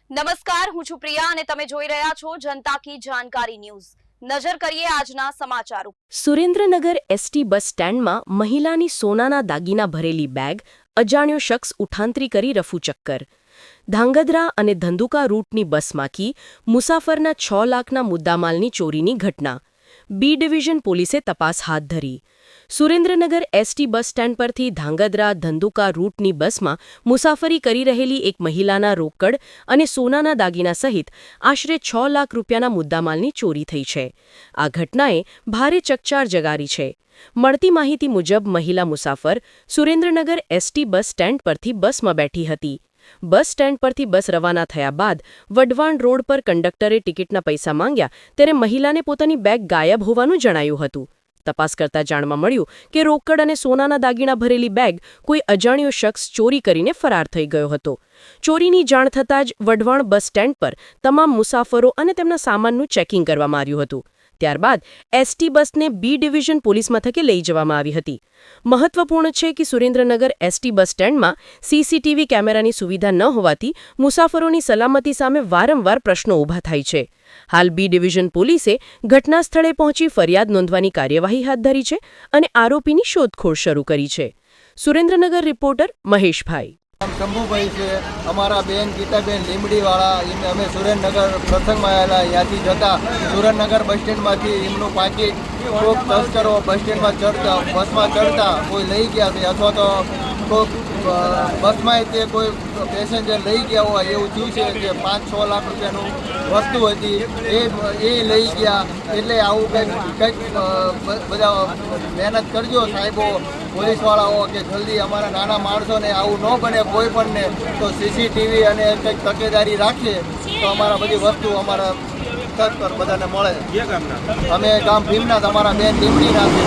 નમસ્કાર, હું છું પ્રિયા અને તમે જોઈ રહ્યા છો જનતા કી જાણકારી ન્યૂઝ। નજર કરીએ આજના સમાચારો। સુરેન્દ્રનગર એસટી બસ સ્ટેન્ડમાં મહિલાની સોનાના દાગીના ભરેલી બેગ અજાણ્યો શખ્સ ઉઠાંતરી કરી રફુચક્કર। ધાંગધ્રા અને ધંધુકા રૂટની બસમાંથી મુસાફરના 6 લાખના મુદ્દામાલની ચોરીની ઘટના। બી ડિવિઝન પોલીસે તપાસ હાથ ધરી। સુરેન્દ્રનગર એસટી બસ સ્ટેન્ડ પરથી ધાંગધ્રા ધંધુકા રૂટની બસમાં મુસાફરી કરી રહેલી એક મહિલાના રોકડ અને સોનાના દાગીના સહિત આશરે 6 લાખ રૂપિયાના મુદ્દામાલની ચોરી થઈ છે। આ ઘટનાએ ભારે ચકચાર જગાડી છે। મળતી માહિતી મુજબ મહિલા મુસાફર સુરેન્દ્રનગર એસટી બસ સ્ટેન્ડ પરથી બસમાં બેઠી હતી। બસ સ્ટેન્ડ પરથી બસ રવાના થયા બાદ વઢવાણ રોડ પર કંડક્ટરે ટિકિટના પૈસા માંગ્યા ત્યારે મહિલાને પોતાની બેગ ગાયબ હોવાનું જણાયું હતું। તપાસ કરતા જાણવા મળ્યું કે રોકડ અને સોનાના દાગીના ભરેલી બેગ કોઈ અજાણ્યો શખ્સ ચોરી કરીને ફરાર થઈ ગયો હતો। ચોરીની જાણ થતાં જ વઢવાણ બસ સ્ટેન્ડ પર તમામ મુસાફરો અને તેમના સામાનનું ચેકિંગ કરવામાં આવ્યું હતું। ત્યારબાદ એસટી બસને બી ડિવિઝન પોલીસ મથકે લઈ જવામાં આવી હતી। મહત્વપૂર્ણ છે કે સુરેન્દ્રનગર એસટી બસ સ્ટેન્ડમાં સીસીટીવી કેમેરાની સુવિધા ન હોવાથી મુસાફરોની સલામતી સામે વારંવાર પ્રશ્નો ઊભા થાય છે। હાલ બી ડિવિઝન પોલીસે ઘટના સ્થળે પહોંચી ફરિયાદ નોંધવાની કાર્યવાહી હાથ ધરી છે અને આરોપીની શોધખોળ શરૂ કરી છે। સુરેન્દ્રનગર રિપોર્ટર મહેશભાઈ। શંભુભાઈ છે, અમારા બેન ગીતાબેન લીમડીવાળા, અમે સુરેન્દ્રનગર પ્રસંગમાં આવેલા, ત્યાંથી જતા સુરેન્દ્રનગર બસ સ્ટેન્ડમાંથી એમનું પાકીટ કોઈક તસ્કરો બસ સ્ટેન્ડમાં ચડતા બસમાં ચડતા કોઈ લઈ ગયા છે અથવા તો કોઈક બસમાં તે કોઈ પેસેન્જર લઈ ગયા હોય એવું થયું છે કે 5-6 લાખ રૂપિયાનું વસ્તુ હતી એ લઈ ગયા। એટલે આવું કંઈક બધા મહેનત કરજો સાહેબો, પોલીસવાળાઓ, કે જલ્દી અમારા નાના માણસોને આવું ન બને કોઈ પણને, તો સીસીટીવી અને કંઈક તકેદારી રાખીએ તો અમારા બધી વસ્તુ અમારા તત્પર બધાને મળે। અમે ગામ ભીમનાથ, અમારા બેન લીમડીના છે।